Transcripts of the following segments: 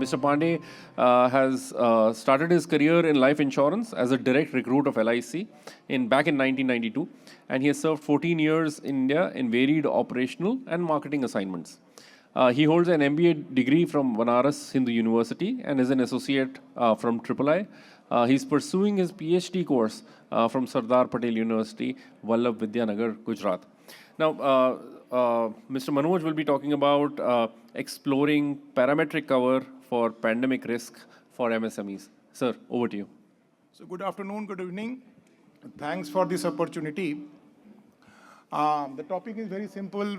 Mr. Pandey has started his career in life insurance as a direct recruit of LIC back in 1992, and he has served 14 years in India in varied operational and marketing assignments. He holds an MBA degree from Banaras Hindu University and is an associate from III. He's pursuing his PhD course from Sardar Patel University, Vallabh Vidyanagar, Gujarat. Now, Mr. Manoj will be talking about exploring parametric cover for pandemic risk for MSMEs. Sir, over to you. So good afternoon, good evening. Thanks for this opportunity. The topic is very simple: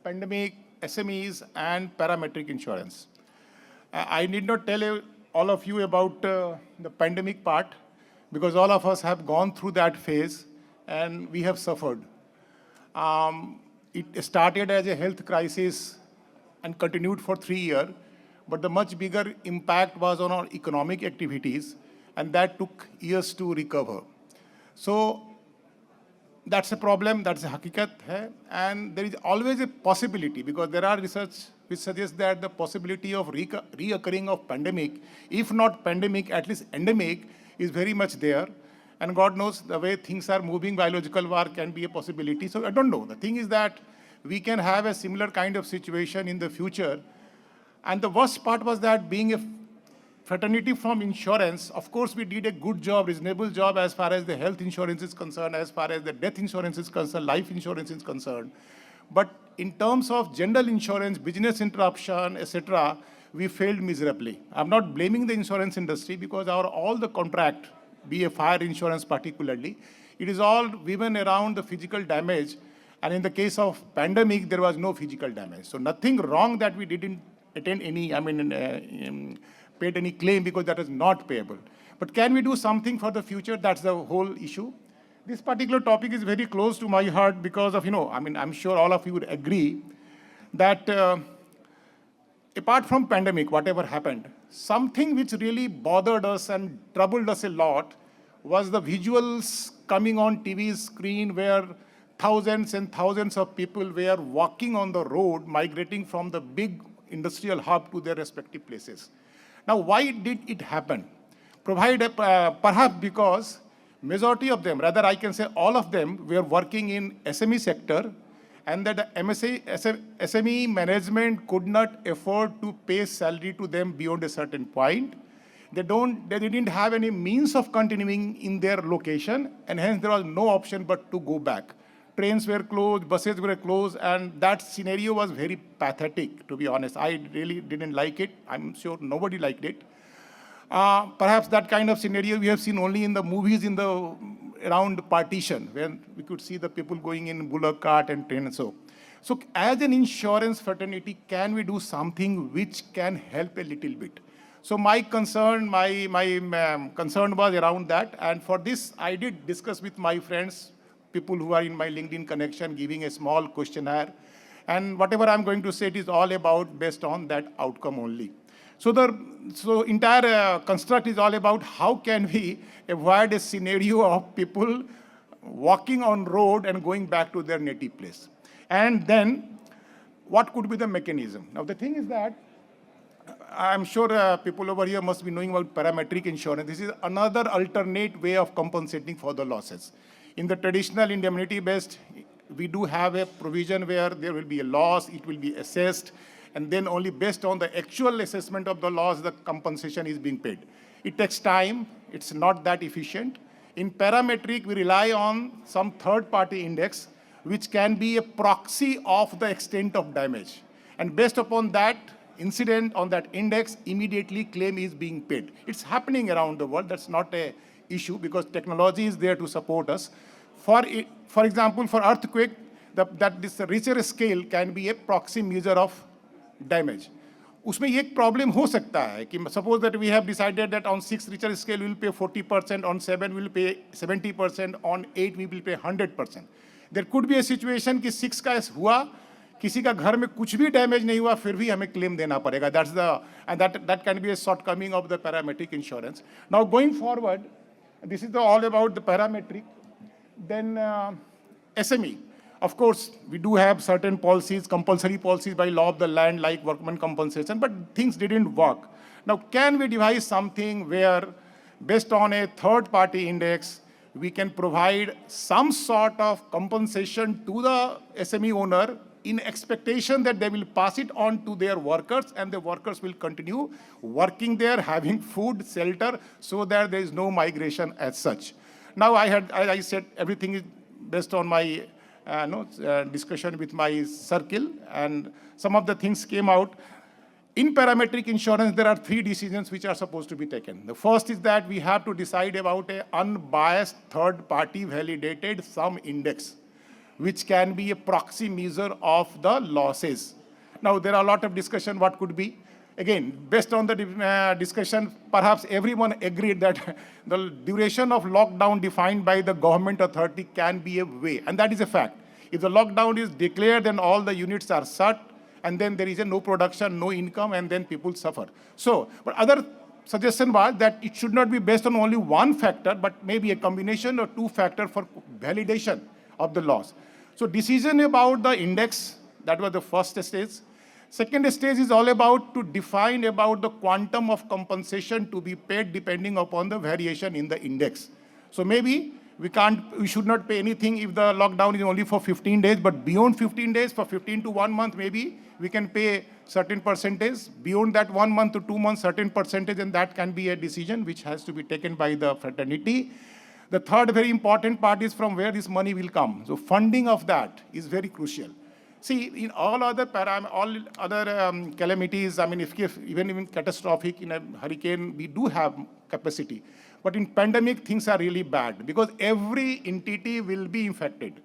pandemic, SMEs, and parametric insurance. I need not tell all of you about the pandemic part, because all of us have gone through that phase and we have suffered. It started as a health crisis and continued for 3 years, but the much bigger impact was on our economic activities, and that took years to recover. So that's a problem, that's a hakikat hai, and there is always a possibility, because there are research which suggests that the possibility of reoccurring of pandemic, if not pandemic, at least endemic, is very much there. And God knows the way things are moving, biological war can be a possibility. So I don't know. The thing is that we can have a similar kind of situation in the future. And the worst part was that being a fraternity from insurance, of course, we did a good job, reasonable job as far as the health insurance is concerned, as far as the death insurance is concerned, life insurance is concerned. But in terms of general insurance, business interruption, etc., we failed miserably. I'm not blaming the insurance industry, because all the contract, be a fire insurance particularly, it is all woven around the physical damage. And in the case of pandemic, there was no physical damage. So nothing wrong that we didn't attend any, paid any claim, because that is not payable. But can we do something for the future? That's the whole issue. This particular topic is very close to my heart because of, I'm sure all of you would agree that apart from pandemic, whatever happened, something which really bothered us and troubled us a lot was the visuals coming on TV screen where thousands and thousands of people were walking on the road, migrating from the big industrial hub to their respective places. Now, why did it happen? Perhaps because majority of them, rather I can say all of them, were working in SME sector, and that the SME management could not afford to pay salary to them beyond a certain point. They didn't have any means of continuing in their location, and hence there was no option but to go back. Trains were closed, buses were closed, and that scenario was very pathetic, to be honest. I really didn't like it. I'm sure nobody liked it. Perhaps that kind of scenario we have seen only in the movies around partition, when we could see the people going in bullock cart and train and so. So as an insurance fraternity, can we do something which can help a little bit? So my concern was around that. And for this, I did discuss with my friends, people who are in my LinkedIn connection, giving a small questionnaire. And whatever I'm going to say, it is all about based on that outcome only. So entire construct is all about how can we avoid a scenario of people walking on road and going back to their native place. And then what could be the mechanism? Now the thing is that I'm sure people over here must be knowing about parametric insurance. This is another alternate way of compensating for the losses. In the traditional indemnity-based, we do have a provision where there will be a loss, it will be assessed, and then only based on the actual assessment of the loss, the compensation is being paid. It takes time, it's not that efficient. In parametric, we rely on some third-party index, which can be a proxy of the extent of damage. And based upon that incident on that index, immediately claim is being paid. It's happening around the world. That's not an issue, because technology is there to support us. For example, for earthquake, this Richter scale can be a proxy measure of damage. उसमें ये एक problem हो सकता है कि suppose that we have decided that on 6 Richter scale we will pay 40%, on 7 we will pay 70%, on 8 we will pay 100%. There could be a situation कि 6 का हुआ, किसी का घर में कुछ भी डैमेज नहीं हुआ, फिर भी हमें क्लेम देना पड़ेगा. That can be a shortcoming of the parametric insurance. Now going forward, this is all about the parametric. Then SME. Of course, we do have certain policies, compulsory policies by law of the land, like workman compensation, but things didn't work. Now, can we devise something where, based on a third-party index, we can provide some sort of compensation to the SME owner in expectation that they will pass it on to their workers, and the workers will continue working there, having food, shelter, so that there is no migration as such. Now, I said everything is based on my discussion with my circle, and some of the things came out. In parametric insurance, there are 3 decisions which are supposed to be taken. The first is that we have to decide about an unbiased third-party validated sum index, which can be a proxy measure of the losses. Now, there are a lot of discussion what could be. Again, based on the discussion, perhaps everyone agreed that the duration of lockdown defined by the government authority can be a way, and that is a fact. If the lockdown is declared, then all the units are shut, and then there is no production, no income, and then people suffer. So, but other suggestion was that it should not be based on only one factor, but maybe a combination of 2 factors for validation of the loss. So decision about the index, that was the first stage. Second stage is all about to define about the quantum of compensation to be paid depending upon the variation in the index. So maybe we should not pay anything if the lockdown is only for 15 days, but beyond 15 days, for 15 to 1 month, maybe we can pay certain percentage. Beyond that 1 month to 2 months, certain percentage, and that can be a decision which has to be taken by the fraternity. The third very important part is from where this money will come. So funding of that is very crucial. See, in all other calamities, I mean, if even catastrophic in a hurricane, we do have capacity. But in pandemic, things are really bad because every entity will be infected.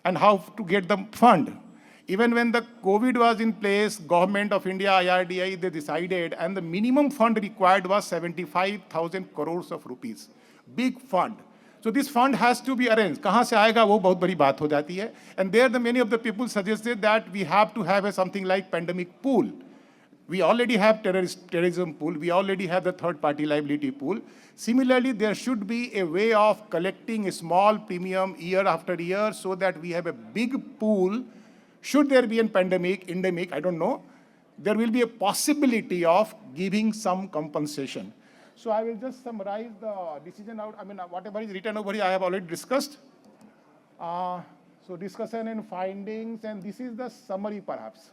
And how to get the fund? Even when the COVID was in place, Government of India, IIA, they decided, and the minimum fund required was 75,000 crores of rupees. Big fund. So this fund has to be arranged. कहाँ से आएगा वो बहुत बड़ी बात हो जाती है. And there many of the people suggested that we have to have something like pandemic pool. We already have terrorism pool. We already have the third-party liability pool. Similarly, there should be a way of collecting a small premium year after year so that we have a big pool. Should there be a pandemic, endemic, I don't know, there will be a possibility of giving some compensation. So I will just summarize the decision out. I mean, whatever is written over here, I have already discussed. So discussion and findings, and this is the summary perhaps.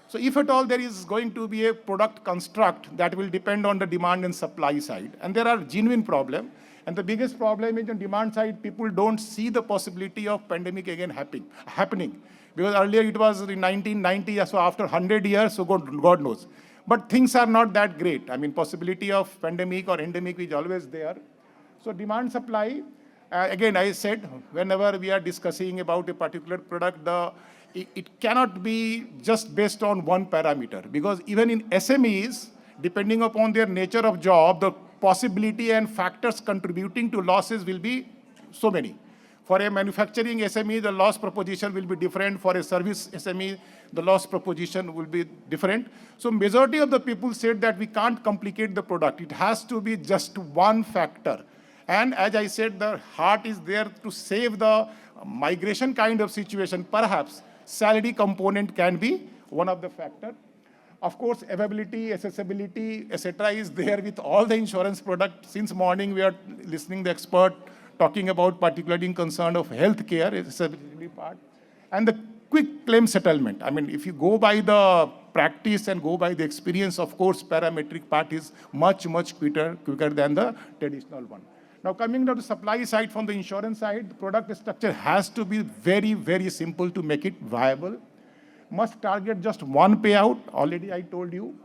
So if at all there is going to be a product construct that will depend on the demand and supply side, and there are genuine problems, and the biggest problem is on demand side, people don't see the possibility of pandemic again happening. Because earlier it was in 1990, so after 100 years, so God knows. But things are not that great. I mean, possibility of pandemic or endemic is always there. So demand supply, again, I said, whenever we are discussing about a particular product, it cannot be just based on one parameter. Because even in SMEs, depending upon their nature of job, the possibility and factors contributing to losses will be so many. For a manufacturing SME, the loss proposition will be different. For a service SME, the loss proposition will be different. So majority of the people said that we can't complicate the product. It has to be just one factor. And as I said, the heart is there to save the migration kind of situation. Perhaps salary component can be one of the factors. Of course, availability, accessibility, etc. is there with all the insurance products. Since morning, we are listening to the expert talking about particularly in concern of healthcare, accessibility part, and the quick claim settlement. I mean, if you go by the practice and go by the experience, of course, parametric part is much, much quicker than the traditional one. Now, coming to the supply side, from the insurance side, the product structure has to be very, very simple to make it viable. Must target just one payout, already I told you.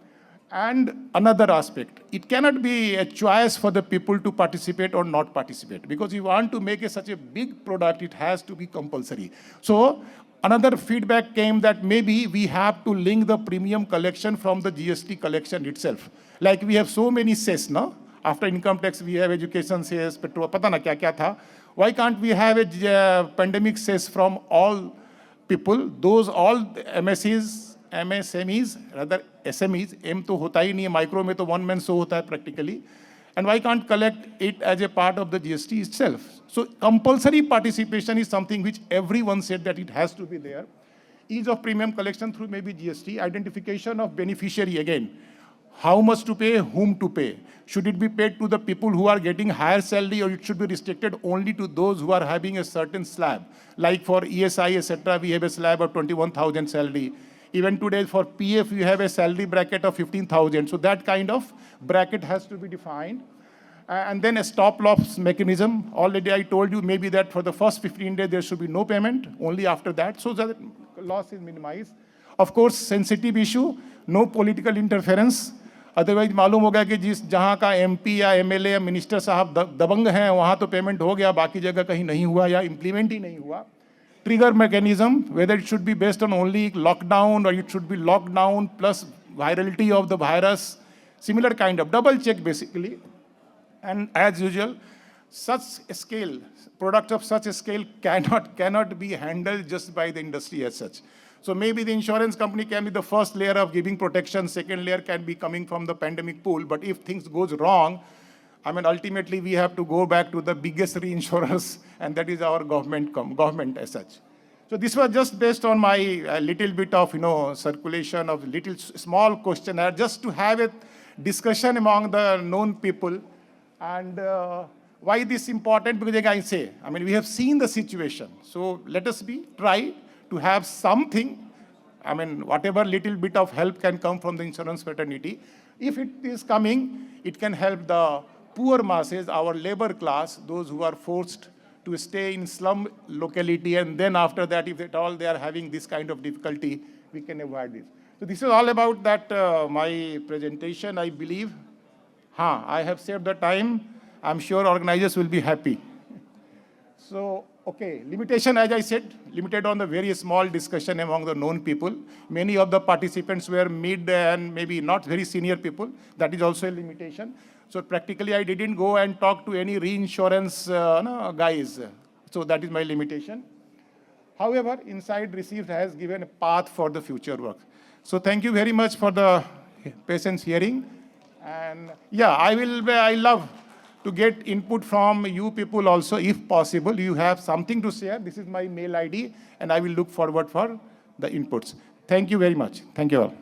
And another aspect, it cannot be a choice for the people to participate or not participate. Because you want to make such a big product, it has to be compulsory. So another feedback came that maybe we have to link the premium collection from the GST collection itself. Like we have so many cess, no? After income tax, we have education cess, petrol, pata na kya kya tha. Why can't we have a pandemic cess from all people, those all MSMEs, rather SMEs, M तो होता ही नहीं है, micro में तो one man show होता है practically, And why can't collect it as a part of the GST itself? So compulsory participation is something which everyone said that it has to be there. Ease of premium collection through maybe GST, identification of beneficiary again. How much to pay, whom to pay? Should it be paid to the people who are getting higher salary, or it should be restricted only to those who are having a certain slab? Like for ESI, etc., we have a slab of 21,000 salary. Even today for PF, we have a salary bracket of 15,000. So that kind of bracket has to be defined. And then a stop loss mechanism. Already I told you maybe that for the first 15 days, there should be no payment, only after that, so that loss is minimized. Of course, sensitive issue, no political interference. Otherwise मालूम होगा कि जिस जहाँ का MP या MLA या minister साहब दबंग हैं वहाँ तो पेमेंट हो गया, बाकी जगह कहीं नहीं हुआ या इम्प्लीमेंट ही नहीं हुआ. Trigger mechanism, whether it should be based on only lockdown or it should be lockdown plus virality of the virus, similar kind of double check basically. And as usual, such a scale, products of such a scale cannot be handled just by the industry as such. So maybe the insurance company can be the first layer of giving protection, second layer can be coming from the pandemic pool, but if things goes wrong, I mean, ultimately we have to go back to the biggest reinsurers, and that is our government as such. So this was just based on my little bit of, circulation of little small questionnaire, just to have a discussion among the known people. And why this important? Because like I say, I mean, we have seen the situation. So let us try to have something, I mean, whatever little bit of help can come from the insurance fraternity. If it is coming, it can help the poor masses, our labor class, those who are forced to stay in slum locality, and then after that, if at all they are having this kind of difficulty, we can avoid this. So this is all about that, my presentation, I believe. I have saved the time. I'm sure organizers will be happy. So, okay, limitation, as I said, limited on the very small discussion among the known people. Many of the participants were mid and maybe not very senior people. That is also a limitation. So practically, I didn't go and talk to any reinsurance guys. So that is my limitation. However, Insight Received has given a path for the future work. So thank you very much for the patience hearing. And yeah, I love to get input from you people also, if possible. You have something to share. This is my mail ID, and I will look forward for the inputs. Thank you very much. Thank you all.